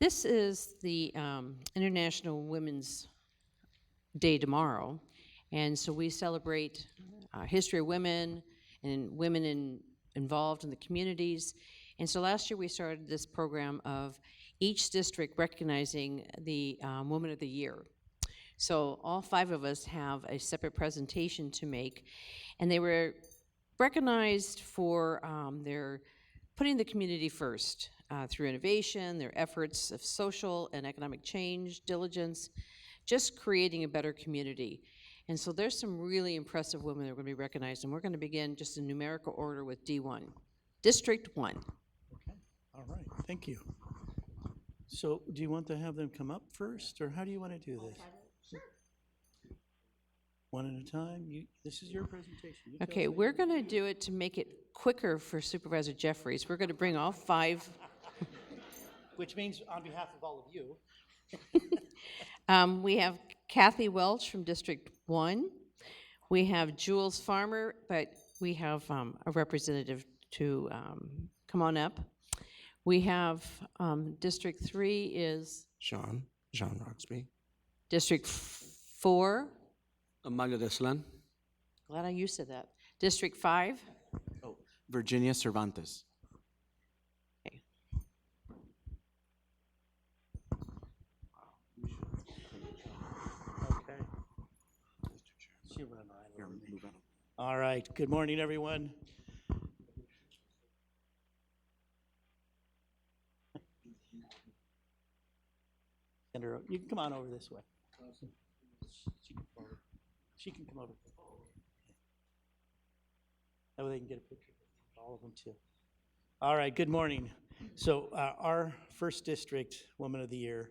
This is the International Women's Day tomorrow, and so we celebrate history of women and involved in the communities. And so last year we started this program of each district recognizing the Woman of the Year. So all 5 of us have a separate presentation to make, and they were recognized for their putting the community first through innovation, their efforts of social and economic change, diligence, just creating a better community. And so there's some really impressive women that are going to be recognized, and we're going to begin just in numerical order with D1. District 1. Okay, all right, thank you. So do you want to have them come up first, or how do you want to do this? Sure. One at a time? This is your presentation. You tell Okay, us what we're you- going to do it to make it quicker for Supervisor Jeffries. We're going to bring all 5. Which means on behalf of all of you. We have Kathy Welch from District 1. We have Jules Farmer, but we have a representative to come on up. We have District 3 is John Roxby. District 4. Amalia Deslan. Glad you said that. District 5. Oh, Virginia Cervantes. Okay. Okay. She run right over me. All right, good morning, everyone. Send her, you can come on over this way. She can come over. That way they can get a picture of all of them too. All right, good morning. So our first district Woman of the Year,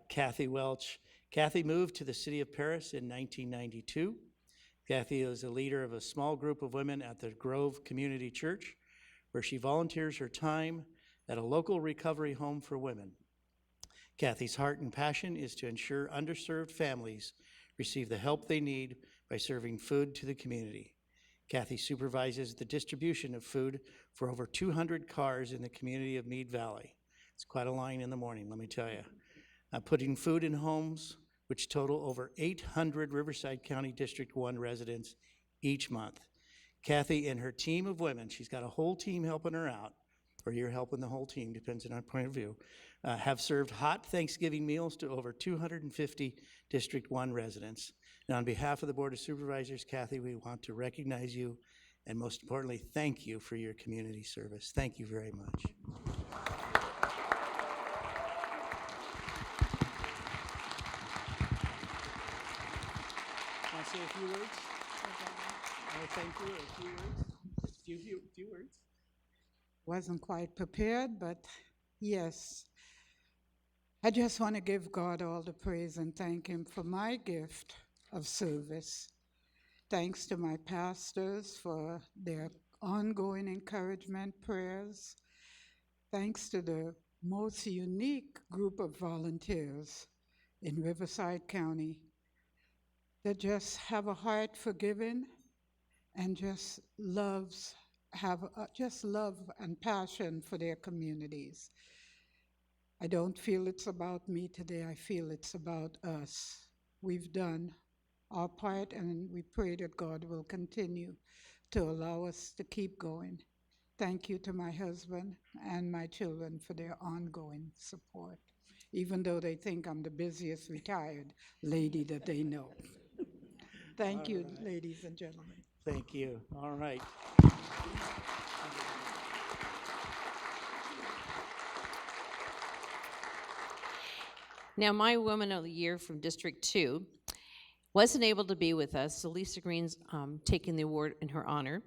Kathy Welch. Kathy moved to the city of Paris in 1992. Kathy is a leader of a small group of women at the Grove Community Church, where she volunteers her time at a local recovery home for women. Kathy's heart and passion is to ensure underserved families receive the help they need by serving food to the community. Kathy supervises the distribution of food for over 200 cars in the community of Mead Valley. It's quite a line in the morning, let me tell you. Putting food in homes, which total over 800 Riverside County District 1 residents each month. Kathy and her team of women, she's got a whole team helping her out, or you're helping the whole team, depends on our point of view, have served hot Thanksgiving meals to over 250 District 1 residents. And on behalf of the Board of Supervisors, Kathy, we want to recognize you and most importantly, thank you for your community service. Thank you very much. Want to say a few words? Thank you, a few words? Just few words. Wasn't quite prepared, but yes. I just want to give God all the praise and thank Him for my gift of service. Thanks to my pastors for their ongoing encouragement, prayers. Thanks to the most unique group of volunteers in Riverside County that just have a heart for giving and just just love and passion for their communities. I don't feel it's about me today. I feel it's about us. We've done our part, and we pray that God will continue to allow us to keep going. Thank you to my husband and my children for their ongoing support, even though they think I'm the busiest retired lady that they know. Thank you, ladies and gentlemen. Thank you. All right. Now, my Woman of the Year from District 2 wasn't able to be with us, so Lisa Green's taking the award in her honor.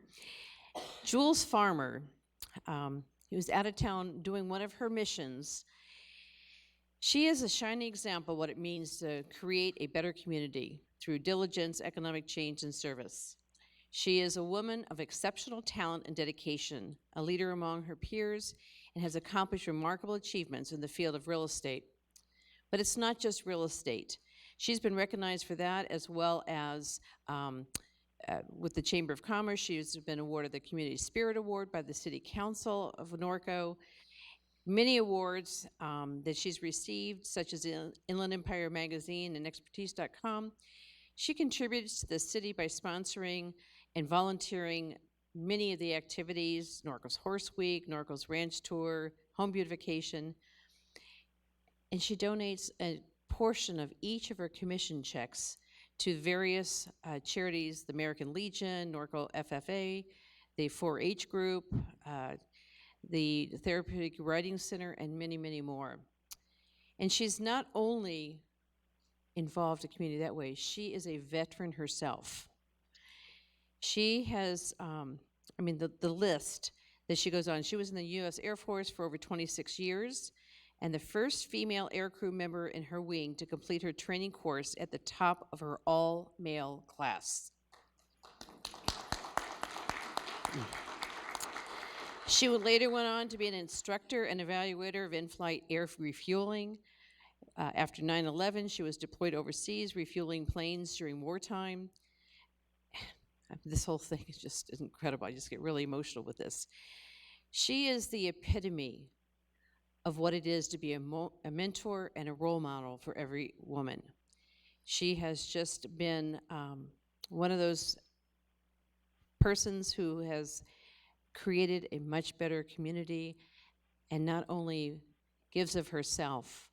Jules Farmer, who was out of town doing one of her missions. She is a shining example of what it means to create a better community through diligence, economic change, and service. She is a woman of exceptional talent and dedication, a leader among her peers, and has accomplished remarkable achievements in the field of real estate. But it's not just real estate. She's been recognized for that, as well as with the Chamber of Commerce. She's been awarded the Community Spirit Award by the City Council of Norco. many awards that she's received, such as Inland Empire Magazine and Expertise.com. She contributes to the city by sponsoring and volunteering many of the activities, Norco's Horse Week, Norco's Ranch Tour, Home Beautification, and she donates a portion of each of her commission checks to various charities, the American Legion, Norco FFA, the 4-H group, the Therapeutic Writing Center, and many, many more. And she's not only involved in the community that way, she is a veteran herself. She has, the list that she goes on, she was in the U.S. Air Force for over 26 years, and the first female aircrew member in her wing to complete her training course at the top of her all-male class. She would later went on to be an instructor and evaluator of in-flight air refueling. After 9/11, she was deployed overseas, refueling planes during wartime. This whole thing is just incredible. I just get really emotional with this. She is the epitome of what it is to be a mentor and a role model for every woman. She has just been one of those persons who has created a much better community and not only gives of herself,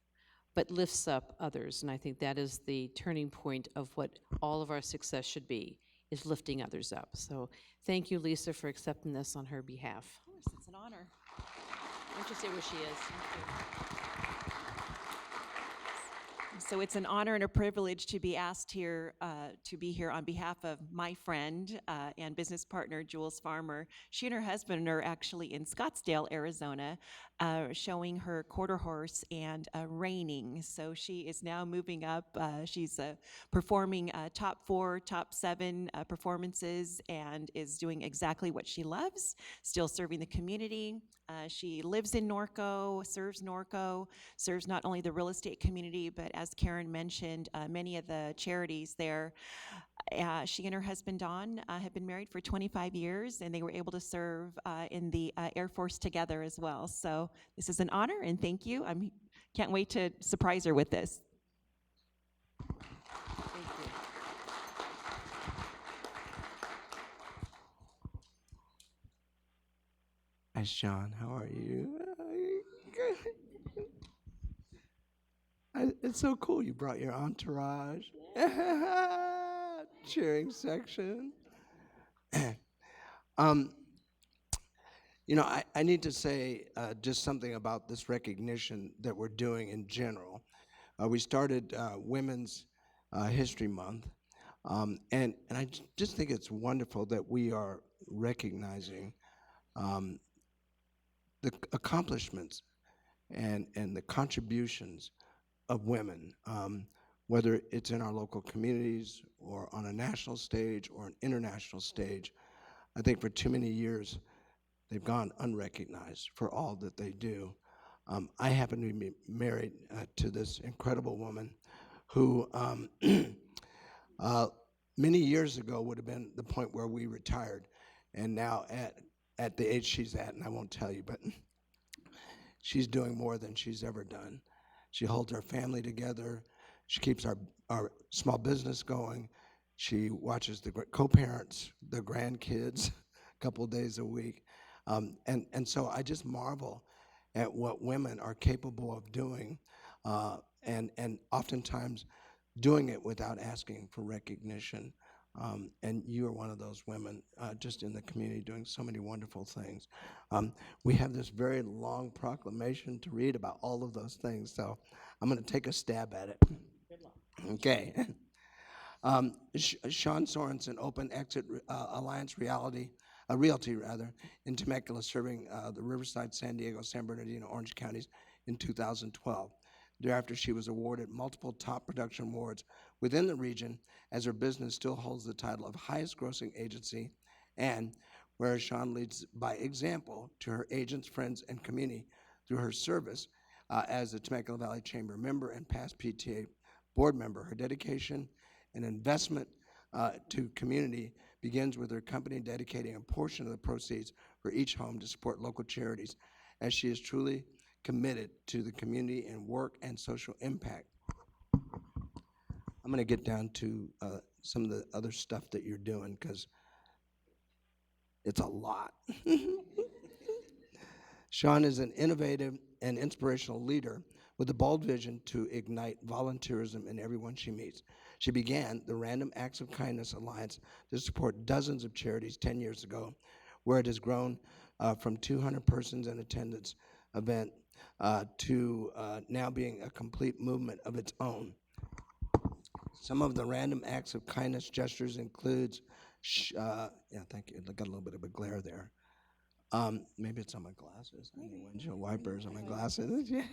but lifts up others. And I think that is the turning point of what all of our success should be, is lifting others up. So thank you, Lisa, for accepting this on her behalf. Of course, it's an honor. Why don't you say where she is? So it's an honor and a privilege to be asked here, to be here on behalf of my friend and business partner, Jules Farmer. She and her husband are actually in Scottsdale, Arizona, showing her quarter horse and reining. So she is now moving up. She's performing top 4, top 7 performances and is doing exactly what she loves, still serving the community. She lives in Norco, serves not only the real estate community, but as Karen mentioned, many of the charities there. She and her husband, Don, have been married for 25 years, and they were able to serve in the Air Force together as well. So this is an honor, and thank you. I can't wait to surprise her with this. Thank you. Hi, Sean. How are you? It's so cool. You brought your entourage. Cheering section. I need to say just something about this recognition that we're doing in general. We started Women's History Month, and I just think it's wonderful that we are recognizing the accomplishments and the contributions of women, whether it's in our local communities or on a national stage or an international stage. I think for too many years, they've gone unrecognized for all that they do. I happen to be married to this incredible woman who many years ago would have been the point where we retired, and now at the age she's at, and I won't tell you, but she's doing more than she's ever done. She holds our family together. She keeps our small business going. She watches the co-parents, the grandkids, a couple days a week. And so I just marvel at what women are capable of doing, and oftentimes doing it without asking for recognition. And you are one of those women just in the community doing so many wonderful things. We have this very long proclamation to read about all of those things, so I'm going to take a stab at it. Good luck. Okay. Sean Sorensen, Open Exit Alliance Realty in Temecula, serving the Riverside, San Diego, San Bernardino, Orange counties in 2012. Thereafter, she was awarded multiple top production awards within the region, as her business still holds the title of highest grossing agency, and whereas Sean leads by example to her agents, friends, and community through her service as a Temecula Valley Chamber member and past PTA board member. Her dedication and investment to community begins with her company dedicating a portion of the proceeds for each home to support local charities, as she is truly committed to the community and work and social impact. I'm going to get down to some of the other stuff that you're doing because it's a lot. Sean is an innovative and inspirational leader with a bold vision to ignite volunteerism in everyone she meets. She began the Random Acts of Kindness Alliance to support dozens of charities 10 years ago, where it has grown from 200 persons in attendance event to now being a complete movement of its own. Some of the random acts of kindness gestures includes, yeah, thank you. I got a little bit of a glare there. Maybe it's on my glasses. I need windshield wipers on my glasses. Yeah.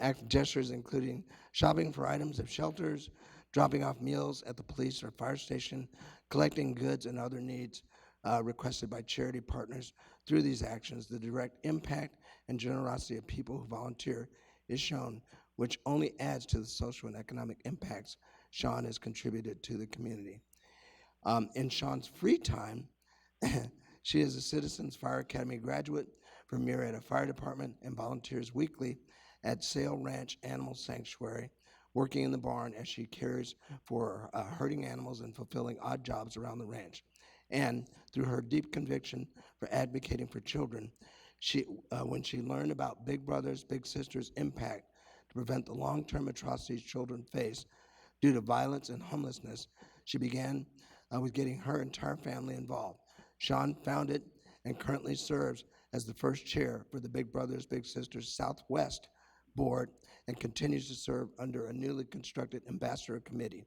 Act gestures including shopping for items at shelters, dropping off meals at the police or fire station, collecting goods and other needs requested by charity partners. Through these actions, the direct impact and generosity of people who volunteer is shown, which only adds to the social and economic impacts Sean has contributed to the community. In Sean's free time, she is a Citizens Fire Academy graduate from Marietta Fire Department and volunteers weekly at Sail Ranch Animal Sanctuary, working in the barn as she cares for herding animals and fulfilling odd jobs around the ranch. And through her deep conviction for advocating for children, when she learned about Big Brothers Big Sisters' impact to prevent the long-term atrocities children face due to violence and homelessness, she began with getting her entire family involved. Sean founded and currently serves as the first chair for the Big Brothers Big Sisters Southwest Board and continues to serve under a newly constructed ambassador committee.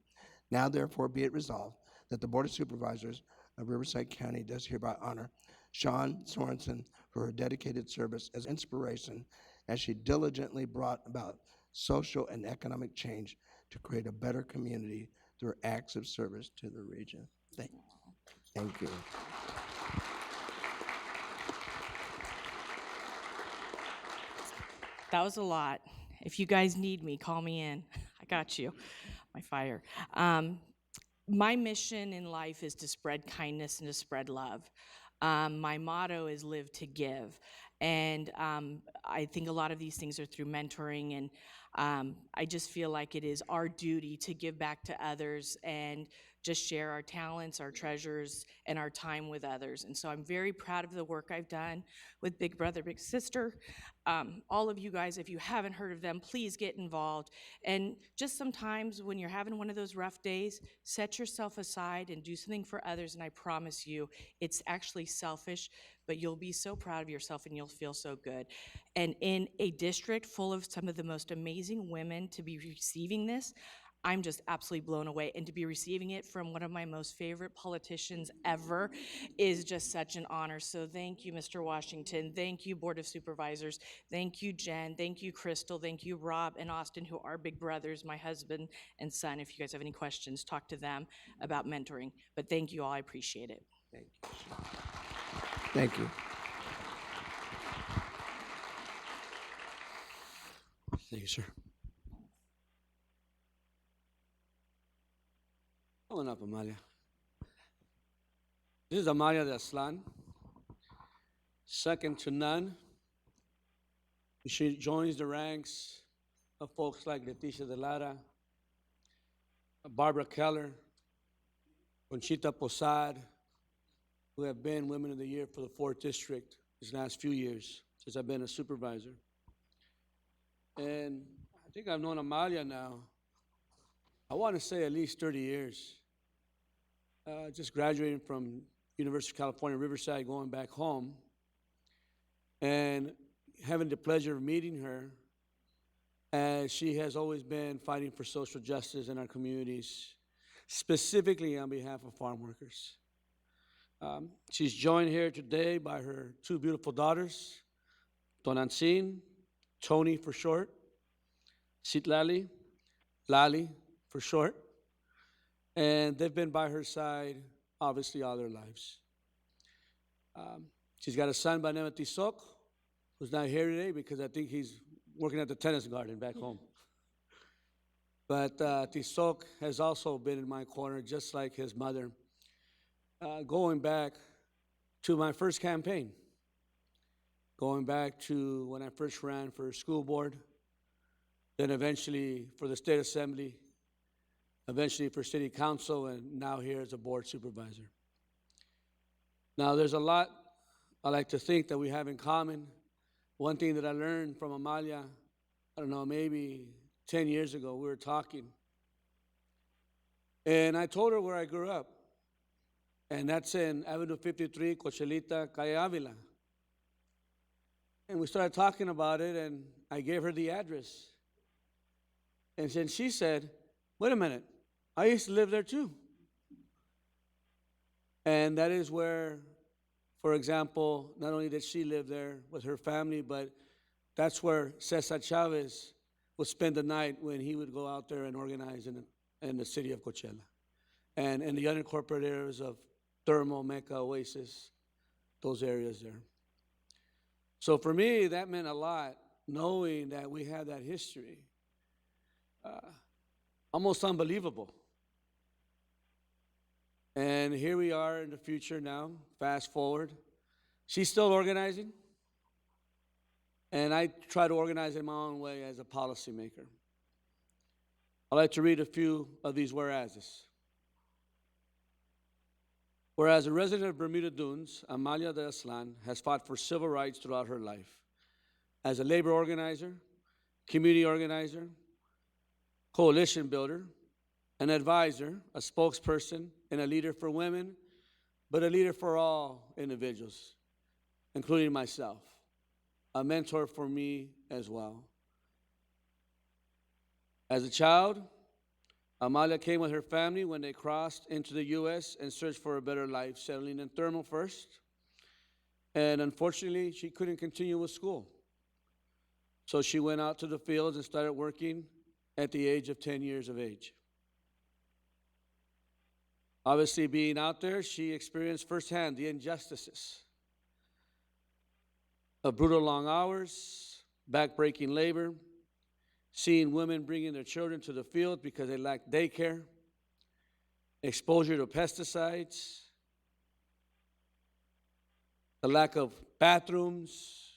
Now, therefore, be it resolved that the Board of Supervisors of Riverside County does hereby honor Sean Sorensen for her dedicated service as inspiration as she diligently brought about social and economic change to create a better community through acts of service to the region. Thank you. That was a lot. If you guys need me, call me in. I got you. My fire. My mission in life is to spread kindness and to spread love. My motto is live to give. And I think a lot of these things are through mentoring, and I just feel like it is our duty to give back to others and just share our talents, our treasures, and our time with others. And so I'm very proud of the work I've done with Big Brother, Big Sister. All of you guys, if you haven't heard of them, please get involved. And just sometimes when you're having one of those rough days, set yourself aside and do something for others, and I promise you, it's actually selfish, but you'll be so proud of yourself and you'll feel so good. And in a district full of some of the most amazing women to be receiving this, I'm just absolutely blown away. And to be receiving it from one of my most favorite politicians ever is just such an honor. So thank you, Mr. Washington. Thank you, Board of Supervisors. Thank you, Jen. Thank you, Crystal. Thank you, Rob and Austin, who are big brothers, my husband and son. If you guys have any questions, talk to them about mentoring. But thank you all. I appreciate it. Thank you. Thank you. Thank you, sir. Come on up, Amalia. This is Amalia de Aslan, second to none. She joins the ranks of folks like Leticia de Lara, Barbara Keller, Conchita Posad, who have been Women of the Year for the 4th District these last few years since I've been a supervisor. And I think I've known Amalia now, I want to say at least 30 years. Just graduating from University of California, Riverside, going back home, and having the pleasure of meeting her, as she has always been fighting for social justice in our communities, specifically on behalf of farm workers. She's joined here today by her 2 beautiful daughters, Tonancin, Tony for short, Citlali, Lali for short, and they've been by her side, obviously, all their lives. She's got a son by name of Tisok, who's not here today because I think he's working at the tennis garden back home. But Tisok has also been in my corner, just like his mother, going back to my first campaign, going back to when I first ran for school board, then eventually for the state assembly, eventually for city council, and now here as a board supervisor. Now, there's a lot I like to think that we have in common. One thing that I learned from Amalia, I don't know, maybe 10 years ago, we were talking. And I told her where I grew up. And that's in Avenue 53, Cochelita, Calle Avila. And we started talking about it, and I gave her the address. And then she said, wait a minute, I used to live there too. And that is where, for example, not only did she live there with her family, but that's where Cesar Chavez would spend the night when he would go out there and organize in the city of Coachella. And in the unincorporated areas of Thermal, Mecca, Oasis, those areas there. So for me, that meant a lot, knowing that we have that history. Almost unbelievable. And here we are in the future now, fast forward. She's still organizing, and I try to organize in my own way as a policymaker. I'd like to read a few of these whereases. Whereas a resident of Bermuda Dunes, Amalia de Aslan has fought for civil rights throughout her life. As a labor organizer, community organizer, coalition builder, an advisor, a spokesperson, and a leader for women, but a leader for all individuals, including myself, a mentor for me as well. As a child, Amalia came with her family when they crossed into the U.S. and searched for a better life, settling in Thermal first. And unfortunately, she couldn't continue with school. So she went out to the fields and started working at the age of 10 years of age. Obviously, being out there, she experienced firsthand the injustices of brutal long hours, back-breaking labor, seeing women bringing their children to the field because they lacked daycare, exposure to pesticides, the lack of bathrooms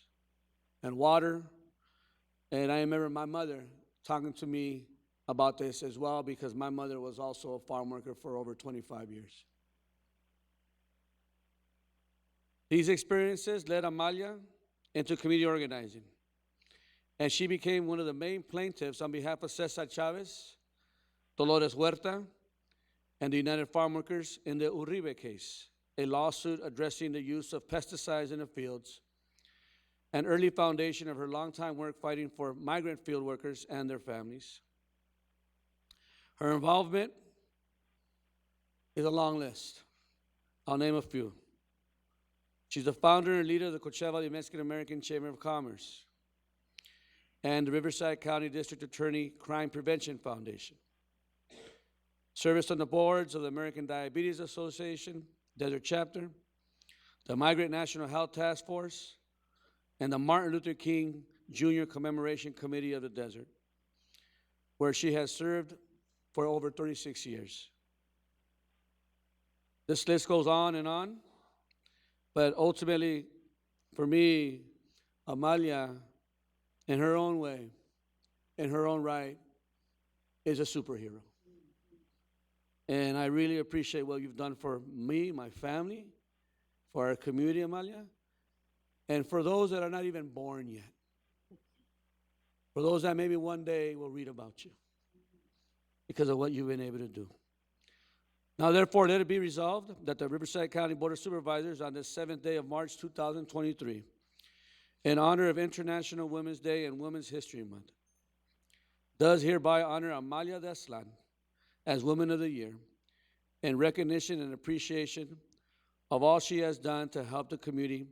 and water. And I remember my mother talking to me about this as well, because my mother was also a farm worker for over 25 years. These experiences led Amalia into community organizing, and she became one of the main plaintiffs on behalf of Cesar Chavez, Dolores Huerta, and the United Farm Workers in the Uribe case, a lawsuit addressing the use of pesticides in the fields, an early foundation of her longtime work fighting for migrant field workers and their families. Her involvement is a long list. I'll name a few. She's the founder and leader of the Coachella Mexican American Chamber of Commerce and the Riverside County District Attorney Crime Prevention Foundation. Service on the boards of the American Diabetes Association, Desert Chapter, the Migrant National Health Task Force, and the Martin Luther King Jr. Commemoration Committee of the Desert, where she has served for over 36 years. This list goes on, but ultimately, for me, Amalia, in her own way, in her own right, is a superhero. And I really appreciate what you've done for me, my family, for our community, Amalia, and for those that are not even born yet, for those that maybe one day will read about you because of what you've been able to do. Now, therefore, let it be resolved that the Riverside County Board of Supervisors on the 7th day of March 2023, in honor of International Women's Day and Women's History Month, does hereby honor Amalia de Aslan as Woman of the Year in recognition and appreciation of all she has done to help the community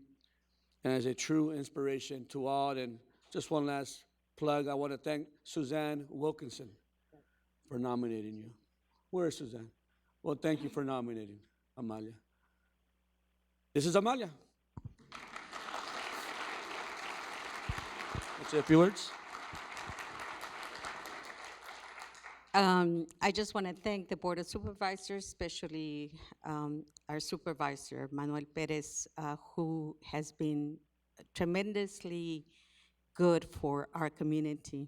and as a true inspiration to all. And just one last plug, I want to thank Suzanne Wilkinson for nominating you. Where is Suzanne? Well, thank you for nominating Amalia. This is Amalia. Let's say a few words. I just want to thank the Board of Supervisors, especially our supervisor, Manuel Perez, who has been tremendously good for our community.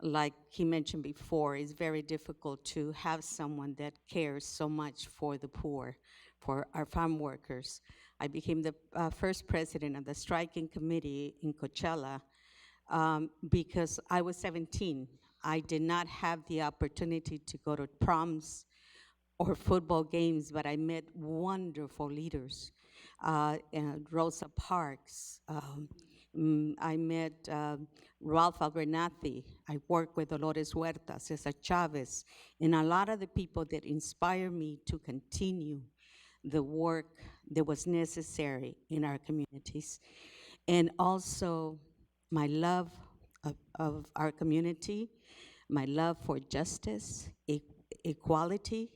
Like he mentioned before, it's very difficult to have someone that cares so much for the poor, for our farm workers. I became the first president of the striking committee in Coachella because I was 17. I did not have the opportunity to go to proms or football games, but I met wonderful leaders. And Rosa Parks. I met Ralph Abernathy. I worked with Dolores Huerta, Cesar Chavez, and a lot of the people that inspire me to continue the work that was necessary in our communities. And also my love of our community, my love for justice, equality,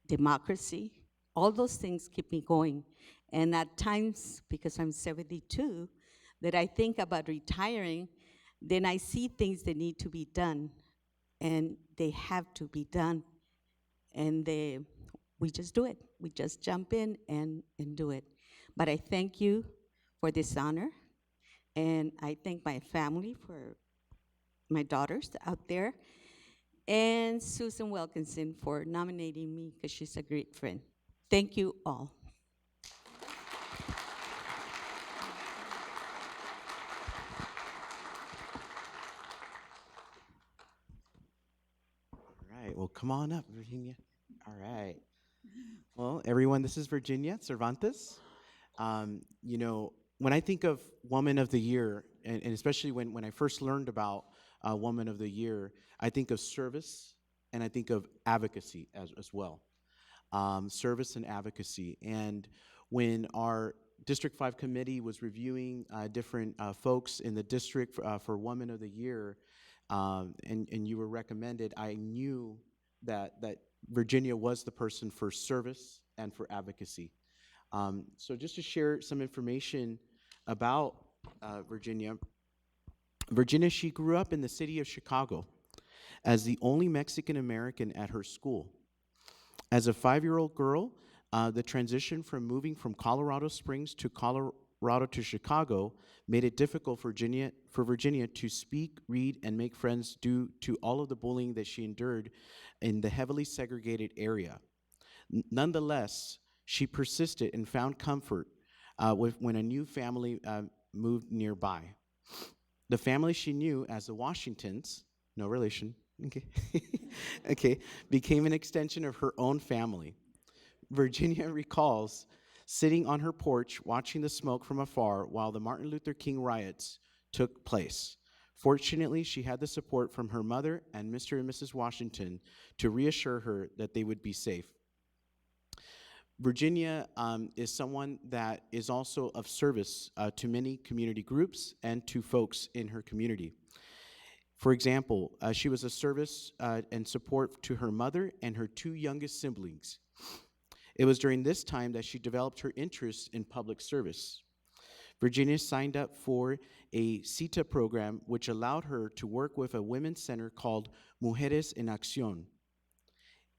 democracy, all those things keep me going. And at times, because I'm 72, that I think about retiring, then I see things that need to be done, and they have to be done. And we just do it. We just jump in and do it. But I thank you for this honor, and I thank my family for my daughters out there, and Susan Wilkinson for nominating me because she's a great friend. Thank you all. All right, well, come on up, Virginia. All right. Well, everyone, this is Virginia Cervantes. You know, when I think of Woman of the Year, and especially when I first learned about Woman of the Year, I think of service and I think of advocacy as well. Service and advocacy. And when our District 5 committee was reviewing different folks in the district for Woman of the Year, and you were recommended, I knew that Virginia was the person for service and for advocacy. So just to share some information about Virginia, she grew up in the city of Chicago as the only Mexican American at her school. As a 5-year-old girl, the transition from moving from Colorado Springs to Colorado to Chicago made it difficult for Virginia to speak, read, and make friends due to all of the bullying that she endured in the heavily segregated area. Nonetheless, she persisted and found comfort when a new family moved nearby. The family she knew as the Washingtons, no relation, okay, okay, became an extension of her own family. Virginia recalls sitting on her porch watching the smoke from afar while the Martin Luther King riots took place. Fortunately, she had the support from her mother and Mr. and Mrs. Washington to reassure her that they would be safe. Virginia is someone that is also of service to many community groups and to folks in her community. For example, she was a service and support to her mother and her 2 youngest siblings. It was during this time that she developed her interest in public service. Virginia signed up for a CITA program, which allowed her to work with a women's center called Mujeres en Acción.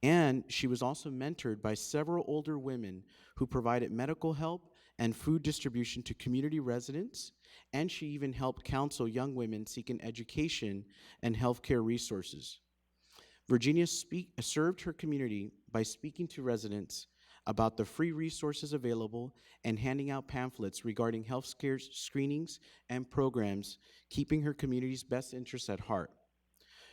And she was also mentored by several older women who provided medical help and food distribution to community residents, and she even helped counsel young women seeking education and healthcare resources. Virginia served her community by speaking to residents about the free resources available and handing out pamphlets regarding healthcare screenings and programs, keeping her community's best interests at heart.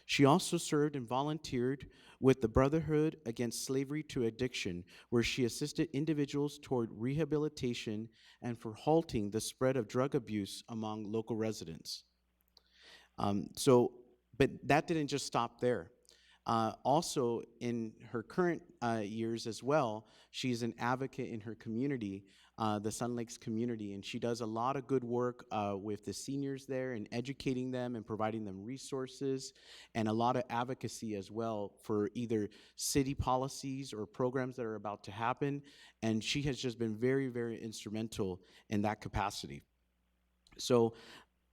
She also served and volunteered with the Brotherhood Against Slavery to Addiction, where she assisted individuals toward rehabilitation and for halting the spread of drug abuse among local residents. But that didn't just stop there. Also, in her current years as well, she's an advocate in her community, the Sun Lakes community, and she does a lot of good work with the seniors there and educating them and providing them resources, and a lot of advocacy as well for either city policies or programs that are about to happen, and she has just been very, very instrumental in that capacity. So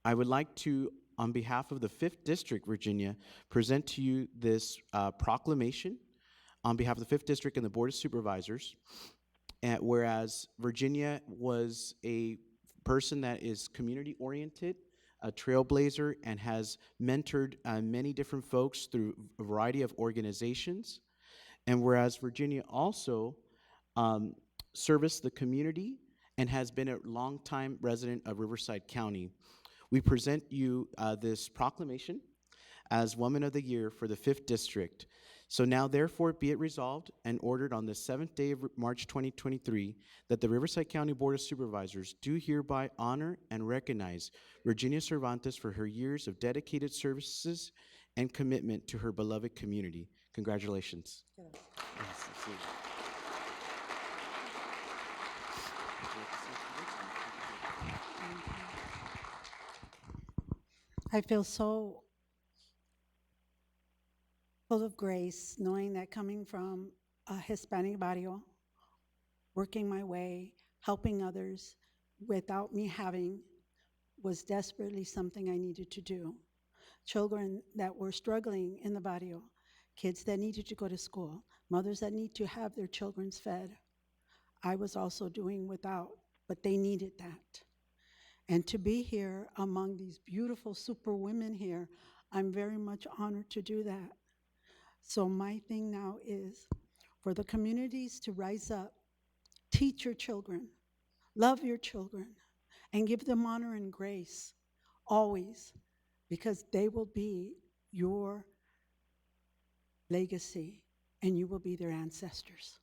I would like to, on behalf of the 5th District, Virginia, present to you this proclamation on behalf of the 5th District and the Board of Supervisors. Whereas Virginia was a person that is community-oriented, a trailblazer, and has mentored many different folks through a variety of organizations. And whereas Virginia also serviced the community and has been a longtime resident of Riverside County, we present you this proclamation as Woman of the Year for the 5th District. So now therefore be it resolved and ordered on the 7th day of March 2023 that the Riverside County Board of Supervisors do hereby honor and recognize Virginia Cervantes for her years of dedicated services and commitment to her beloved community. Congratulations. Yes, absolutely. I feel so full of grace knowing that coming from a Hispanic barrio, working my way, helping others without me having was desperately something I needed to do. Children that were struggling in the barrio, kids that needed to go to school, mothers that need to have their children fed. I was also doing without, but they needed that. And to be here among these beautiful super women here, I'm very much honored to do that. So my thing now is for the communities to rise up, teach your children, love your children, and give them honor and grace always, because they will be your legacy and you will be their ancestors.